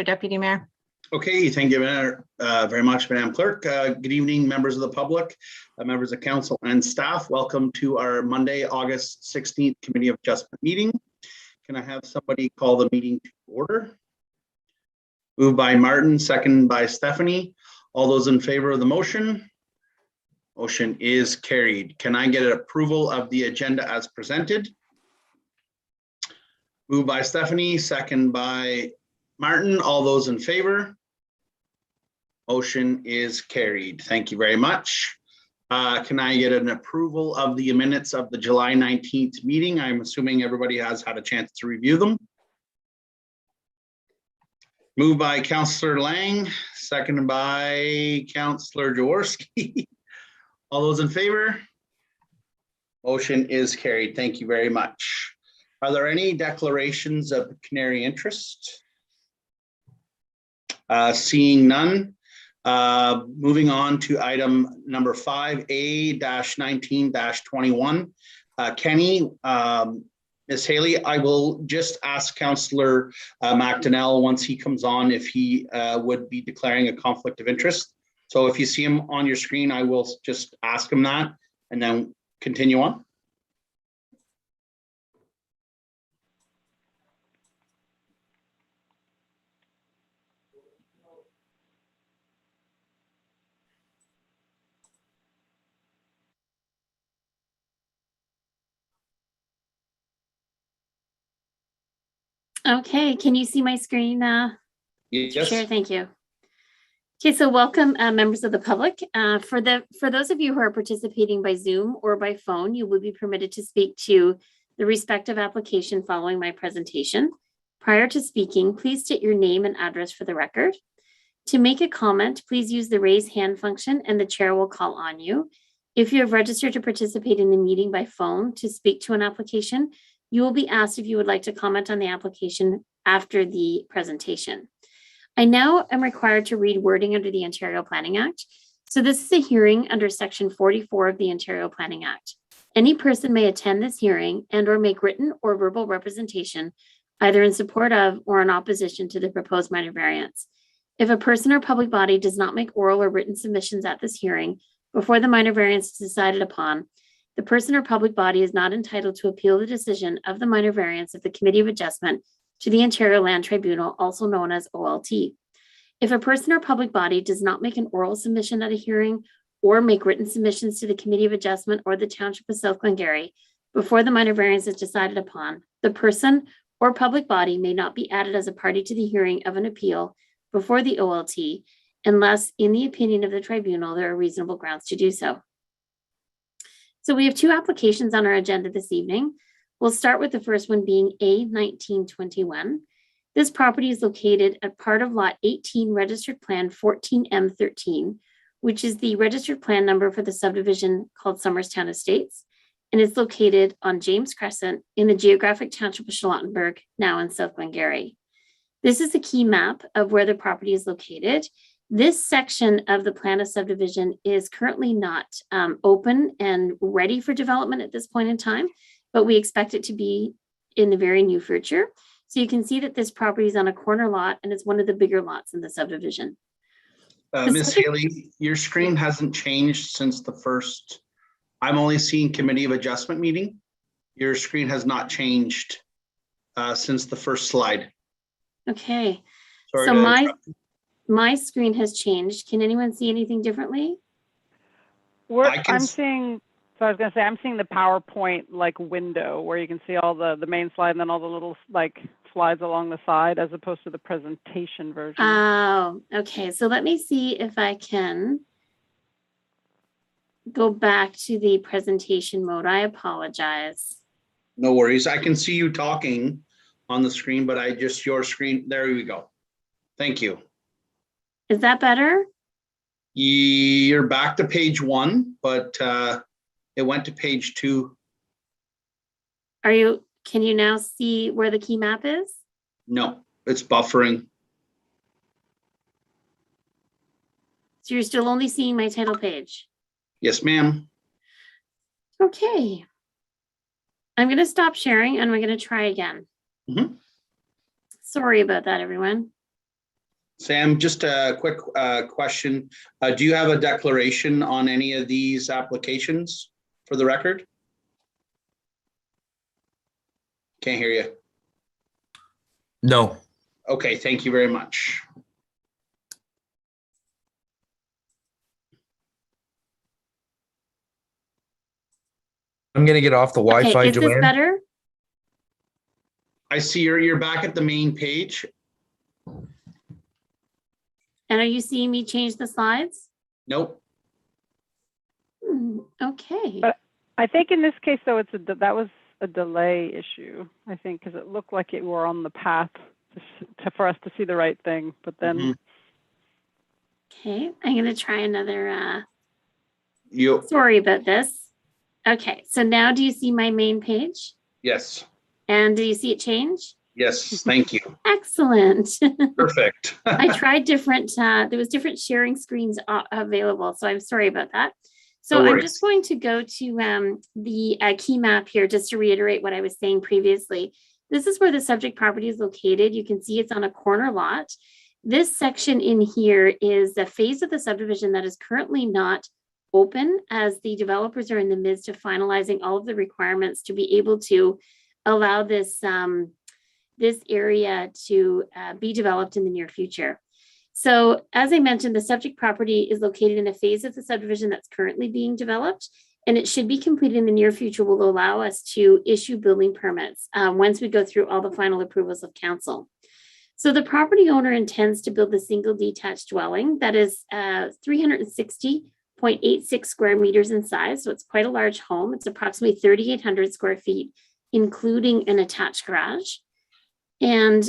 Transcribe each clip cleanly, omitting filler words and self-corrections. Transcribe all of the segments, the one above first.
Deputy Mayor. Okay, thank you very much, Madam Clerk. Good evening, members of the public, members of council and staff. Welcome to our Monday, August 16th Committee of Adjustment meeting. Can I have somebody call the meeting to order? Moved by Martin, second by Stephanie. All those in favor of the motion? Motion is carried. Can I get an approval of the agenda as presented? Moved by Stephanie, second by Martin. All those in favor? Motion is carried. Thank you very much. Can I get an approval of the minutes of the July 19th meeting? I'm assuming everybody has had a chance to review them. Moved by Councillor Lang, seconded by Councillor Jaworski. All those in favor? Motion is carried. Thank you very much. Are there any declarations of pecuniary interest? Seeing none. Moving on to item number 5A-19-21. Kenny, Ms. Haley, I will just ask Councillor McDonnell once he comes on if he would be declaring a conflict of interest. So if you see him on your screen, I will just ask him that and then continue on. Okay, can you see my screen? Yes. Sure, thank you. Okay, so welcome members of the public. For those of you who are participating by Zoom or by phone, you will be permitted to speak to the respective application following my presentation. Prior to speaking, please state your name and address for the record. To make a comment, please use the raise hand function and the chair will call on you. If you have registered to participate in the meeting by phone to speak to an application, you will be asked if you would like to comment on the application after the presentation. I now am required to read wording under the Ontario Planning Act. So this is a hearing under Section 44 of the Ontario Planning Act. Any person may attend this hearing and or make written or verbal representation either in support of or in opposition to the proposed minor variance. If a person or public body does not make oral or written submissions at this hearing before the minor variance is decided upon, the person or public body is not entitled to appeal the decision of the minor variance of the Committee of Adjustment to the Ontario Land Tribunal, also known as OLT. If a person or public body does not make an oral submission at a hearing or make written submissions to the Committee of Adjustment or the Township of South Glengarry before the minor variance is decided upon, the person or public body may not be added as a party to the hearing of an appeal before the OLT unless, in the opinion of the tribunal, there are reasonable grounds to do so. So we have two applications on our agenda this evening. We'll start with the first one being A1921. This property is located at part of Lot 18, Registered Plan 14M13, which is the registered plan number for the subdivision called Somerstown Estates, and it's located on James Crescent in the geographic township of Charlottenburg, now in South Glengarry. This is a key map of where the property is located. This section of the plan of subdivision is currently not open and ready for development at this point in time, but we expect it to be in the very near future. So you can see that this property is on a corner lot and it's one of the bigger lots in the subdivision. Ms. Haley, your screen hasn't changed since the first, I'm only seeing Committee of Adjustment meeting. Your screen has not changed since the first slide. Okay, Sorry so my screen has changed. Can anyone see anything differently? I'm seeing, so I was going to say, I'm seeing the PowerPoint like window where you can see all the main slide and then all the little like slides along the side as opposed to the presentation version. Oh, okay. So let me see if I can go back to the presentation mode. I apologize. No worries. I can see you talking on the screen, but your screen, there we go. Thank you. Is that better? You're back to page 1, but it went to page 2. Can you now see where the key map is? No, it's buffering. So you're still only seeing my title page? Yes, ma'am. Okay. I'm going to stop sharing and we're going to try again. Sorry about that, everyone. Sam, just a quick question. Do you have a declaration on any of these applications for the record? Can't hear you. No. Okay, thank you very much. I'm going to get off the Wi-Fi, Okay, is this Joanne. better? I see you're back at the main page. And are you seeing me change the slides? Nope. Okay. But I think in this case, though, that was a delay issue, I think, because it looked like you were on the path for us to see the right thing, but then. Okay, I'm going to try another. You. Sorry about this. Okay, so now do you see my main page? Yes. And do you see it change? Yes, thank you. Excellent. Perfect. I tried different, there was different sharing screens available, so I'm sorry about that. So No I'm worries. just going to go to the key map here just to reiterate what I was saying previously. This is where the subject property is located. You can see it's on a corner lot. This section in here is a phase of the subdivision that is currently not open, as the developers are in the midst of finalizing all of the requirements to be able to allow this this area to be developed in the near future. So as I mentioned, the subject property is located in a phase of the subdivision that's currently being developed, and it should be completed in the near future, will allow us to issue building permits once we go through all the final approvals of council. So the property owner intends to build a single detached dwelling that is 360.86 square meters in size. So it's quite a large home. It's approximately 3,800 square feet, including an attached garage. And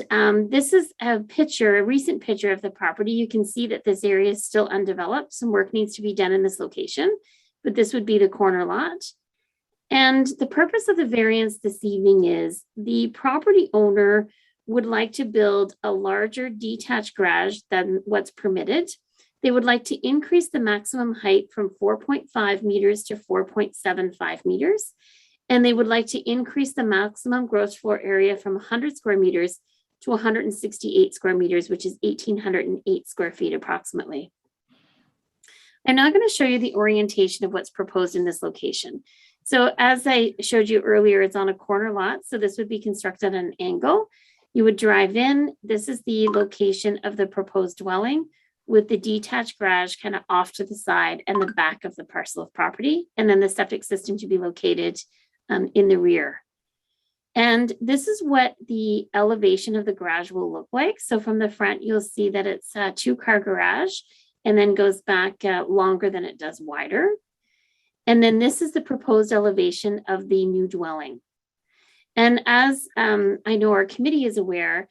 this is a recent picture of the property. You can see that this area is still undeveloped. Some work needs to be done in this location, but this would be the corner lot. And the purpose of the variance this evening is the property owner would like to build a larger detached garage than what's permitted. They would like to increase the maximum height from 4.5 meters to 4.75 meters. And they would like to increase the maximum gross floor area from 100 square meters to 168 square meters, which is 1,808 square feet approximately. I'm now going to show you the orientation of what's proposed in this location. So as I showed you earlier, it's on a corner lot. So this would be constructed at an angle. You would drive in. This is the location of the proposed dwelling, with the detached garage kind of off to the side and the back of the parcel of property. And then the septic system to be located in the rear. And this is what the elevation of the garage will look like. So from the front, you'll see that it's a 2-car garage and then goes back longer than it does wider. And then this is the proposed elevation of the new dwelling. And as I know our committee is aware,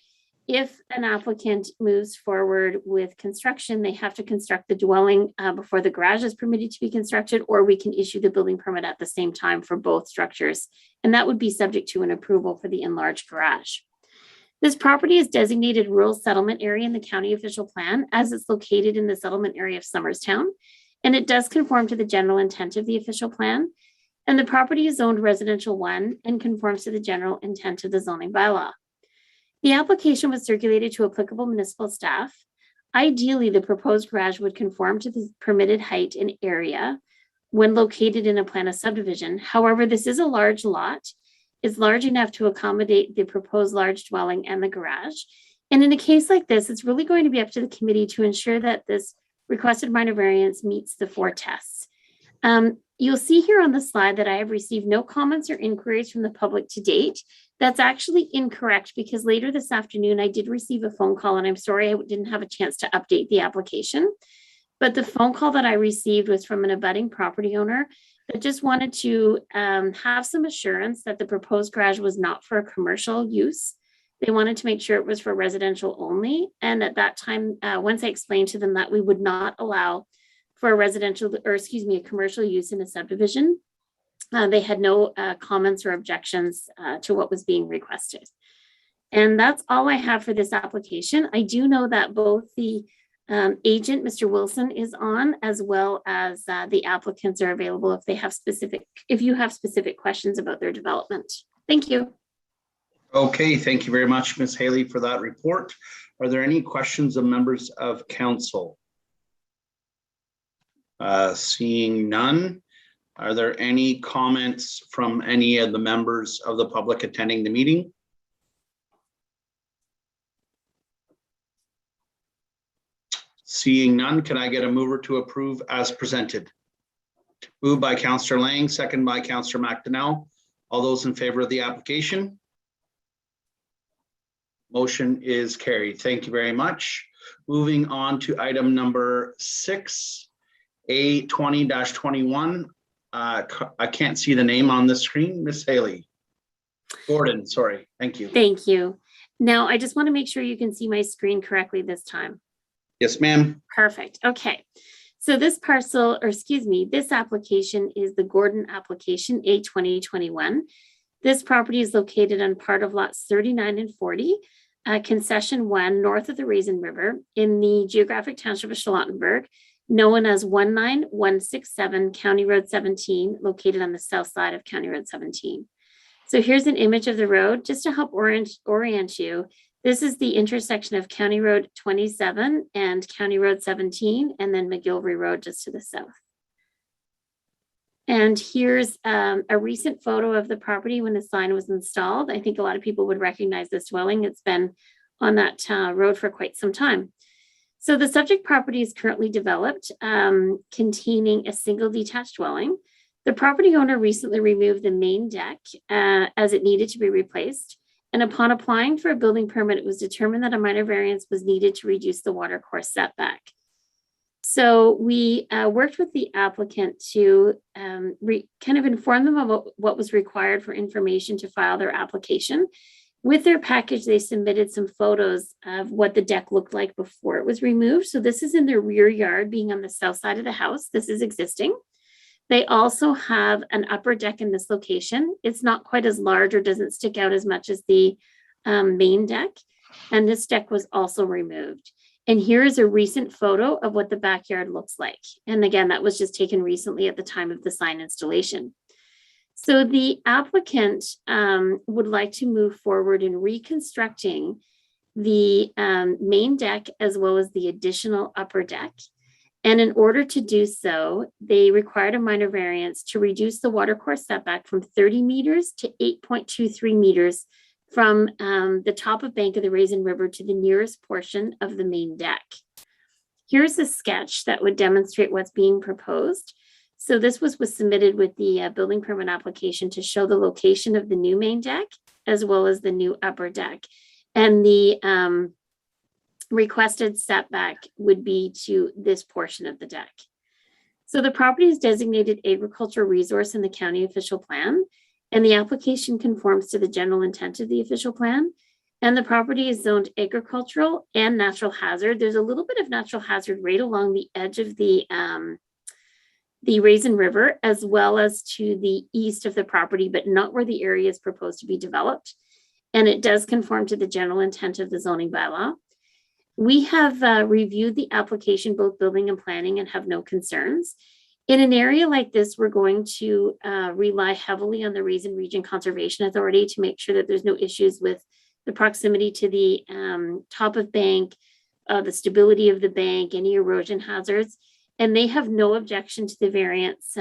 if an applicant moves forward with construction, they have to construct the dwelling before the garage is permitted to be constructed, or we can issue the building permit at the same time for both structures. And that would be subject to an approval for the enlarged garage. This property is designated rural settlement area in the county official plan, as it's located in the settlement area of Summerstown. And it does conform to the general intent of the official plan. And the property is zoned residential 1 and conforms to the general intent of the zoning bylaw. The application was circulated to applicable municipal staff. Ideally, the proposed garage would conform to the permitted height and area when located in a plan of subdivision. However, this is a large lot. It's large enough to accommodate the proposed large dwelling and the garage. And in a case like this, it's really going to be up to the committee to ensure that this requested minor variance meets the 4 tests. You'll see here on the slide that I have received no comments or inquiries from the public to date. That's actually incorrect, because later this afternoon, I did receive a phone call, and I'm sorry I didn't have a chance to update the application. But the phone call that I received was from an abutting property owner that just wanted to have some assurance that the proposed garage was not for a commercial use. They wanted to make sure it was for residential only. And at that time, once I explained to them that we would not allow for a residential, or excuse me, a commercial use in a subdivision, they had no comments or objections to what was being requested. And that's all I have for this application. I do know that both the agent, Mr. Wilson, is on, as well as the applicants are available if you have specific questions about their development. Thank you. Okay, thank you very much, Ms. Haley, for that report. Are there any questions of members of council? Seeing none. Are there any comments from any of the members of the public attending the meeting? Seeing none, can I get a mover to approve as presented? Moved by Councillor Lang, second by Councillor McDonnell. All those in favor of the application? Motion is carried. Thank you very much. Moving on to item number 6, A20-21. I can't see the name on the screen. Miss Haley. Gordon, sorry. Thank you. Thank you. Now, I just want to make sure you can see my screen correctly this time. Yes, ma'am. Perfect. Okay. So this parcel, or excuse me, this application is the Gordon application A2021. This property is located on part of lots 39 and 40, concession 1 north of the Raisin River in the geographic township of Charlottenburg, known as 19167 County Road 17, located on the south side of County Road 17. So here's an image of the road just to help orient you. This is the intersection of County Road 27 and County Road 17, and then McGilvery Road just to the south. And here's a recent photo of the property when the sign was installed. I think a lot of people would recognize this dwelling. It's been on that road for quite some time. So the subject property is currently developed, containing a single detached dwelling. The property owner recently removed the main deck as it needed to be replaced. And upon applying for a building permit, it was determined that a minor variance was needed to reduce the watercourse setback. So we worked with the applicant to kind of inform them about what was required for information to file their application. With their package, they submitted some photos of what the deck looked like before it was removed. So this is in their rear yard, being on the south side of the house. This is existing. They also have an upper deck in this location. It's not quite as large or doesn't stick out as much as the main deck. And this deck was also removed. And here is a recent photo of what the backyard looks like. And again, that was just taken recently at the time of the sign installation. So the applicant would like to move forward in reconstructing the main deck as well as the additional upper deck. And in order to do so, they required a minor variance to reduce the watercourse setback from 30 meters to 8.23 meters from the top of bank of the Raisin River to the nearest portion of the main deck. Here's a sketch that would demonstrate what's being proposed. So this was submitted with the building permit application to show the location of the new main deck as well as the new upper deck. And the requested setback would be to this portion of the deck. So the property is designated agricultural resource in the county official plan, and the application conforms to the general intent of the official plan. And the property is zoned agricultural and natural hazard. There's a little bit of natural hazard right along the edge of the Raisin River, as well as to the east of the property, but not where the area is proposed to be developed. And it does conform to the general intent of the zoning bylaw. We have reviewed the application, both building and planning, and have no concerns. In an area like this, we're going to rely heavily on the Raisin Region Conservation Authority to make sure that there's no issues with the proximity to the top of bank, the stability of the bank, any erosion hazards. And they have no objection to the variance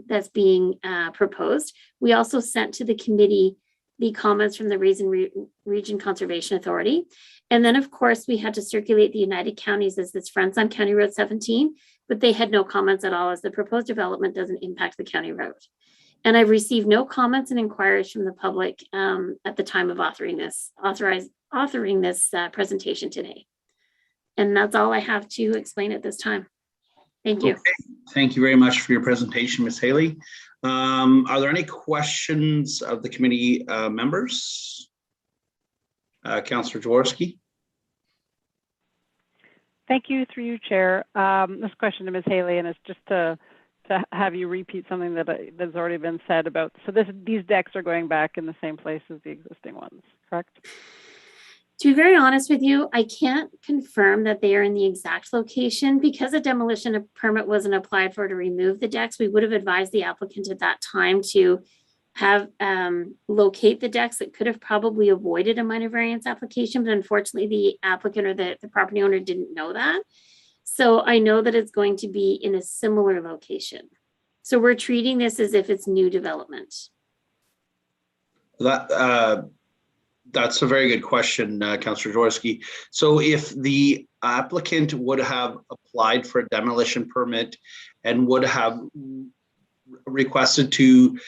that's being proposed. We also sent to the committee the comments from the Raisin Region Conservation Authority. And then, of course, we had to circulate the United Counties as this fronts on County Road 17, but they had no comments at all as the proposed development doesn't impact the county road. And I've received no comments and inquiries from the public at the time of authoring this presentation today. And that's all I have to explain at this time. Thank you. Okay. Thank you very much for your presentation, Ms. Haley. Are there any questions of the committee members? Councillor Jaworski. Thank you, through you, Chair. This question to Ms. Haley, and it's just to have you repeat something that's already been said about, so these decks are going back in the same place as the existing ones, correct? To be very honest with you, I can't confirm that they are in the exact location because a demolition permit wasn't applied for to remove the decks. We would have advised the applicant at that time to have locate the decks that could have probably avoided a minor variance application, but unfortunately the applicant or the property owner didn't know that. So I know that it's going to be in a similar location. So we're treating this as if it's new development. That's a very good question, Councillor Jaworski. So if the applicant would have applied for a demolition permit and would have requested to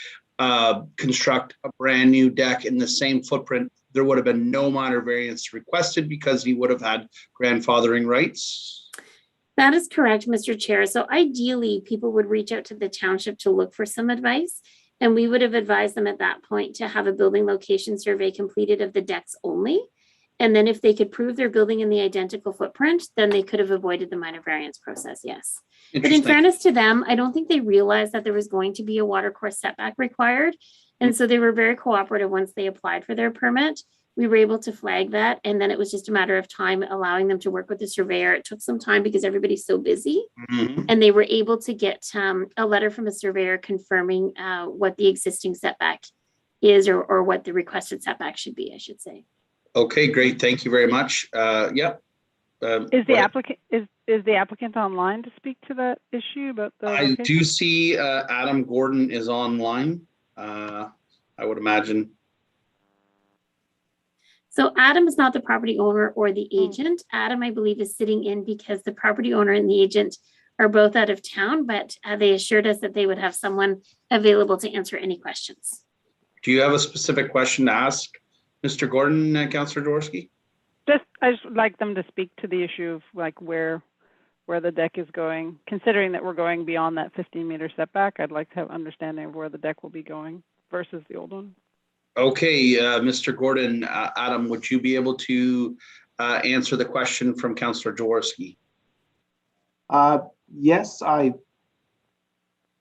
construct a brand new deck in the same footprint, there would have been no minor variance requested because he would have had grandfathering rights? That is correct, Mr. Chair. So ideally, people would reach out to the township to look for some advice. And we would have advised them at that point to have a building location survey completed of the decks only. And then if they could prove they're building in the identical footprint, then they could have avoided the minor variance process, yes. But in fairness to them, I don't think they realized that there was going to be a watercourse setback required. And so they were very cooperative once they applied for their permit. We were able to flag that. And then it was just a matter of time allowing them to work with the surveyor. It took some time because everybody's so busy. Mm-hmm. And they were able to get a letter from a surveyor confirming what the existing setback is or what the requested setback should be, I should say. Okay, great. Thank you very much. Yep. Is the applicant online to speak to that issue about the I location? do see Adam Gordon is online. I would imagine. So Adam is not the property owner or the agent. Adam, I believe, is sitting in because the property owner and the agent are both out of town, but they assured us that they would have someone available to answer any questions. Do you have a specific question to ask Mr. Gordon, Councillor Jaworski? I just would like them to speak to the issue of like where the deck is going, considering that we're going beyond that 15-meter setback. I'd like to have understanding of where the deck will be going versus the old one. Okay, Mr. Gordon, Adam, would you be able to answer the question from Councillor Jaworski? Yes,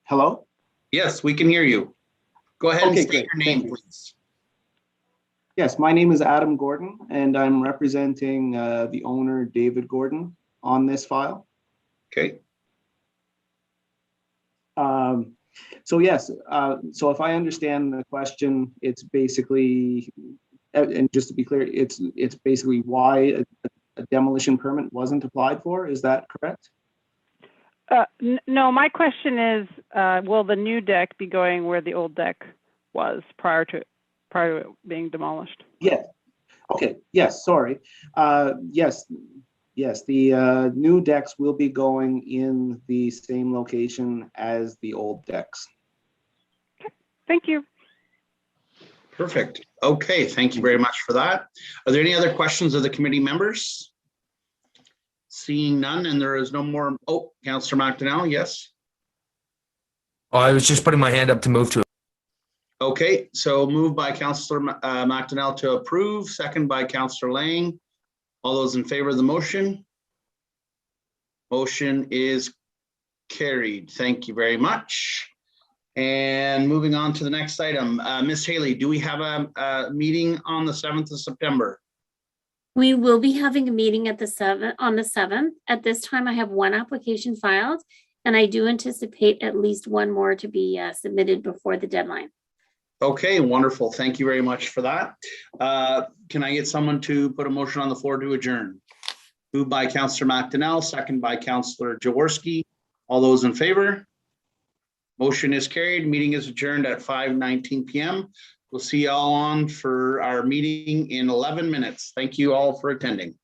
hello? Yes, we can hear you. Go ahead and state your name, please. Yes, my name is Adam Gordon, and I'm representing the owner, David Gordon, on this file. Okay. So yes, so if I understand the question, it's basically, and just to be clear, it's basically why a demolition permit wasn't applied for. Is that correct? No, my question is, will the new deck be going where the old deck was prior to it being demolished? Yes. Okay. Yes. Sorry. Yes. The new decks will be going in the same location as the old decks. Okay. Thank you. Perfect. Okay. Thank you very much for that. Are there any other questions of the committee members? Seeing none, and there is no more. Oh, Councillor McDonnell. Yes. Oh, I was just putting my hand up to move to. Okay, so moved by Councillor McDonnell to approve, second by Councillor Lang. All those in favor of the motion? Motion is carried. Thank you very much. And moving on to the next item, Ms. Haley, do we have a meeting on the 7th of September? We will be having a meeting on the 7th. At this time, I have one application filed, and I do anticipate at least one more to be submitted before the deadline. Okay, wonderful. Thank you very much for that. Can I get someone to put a motion on the floor to adjourn? Moved by Councillor McDonnell, second by Councillor Jaworski. All those in favor? Motion is carried. Meeting is adjourned at 5:19 p.m. We'll see you all on for our meeting in 11 minutes. Thank you all for attending.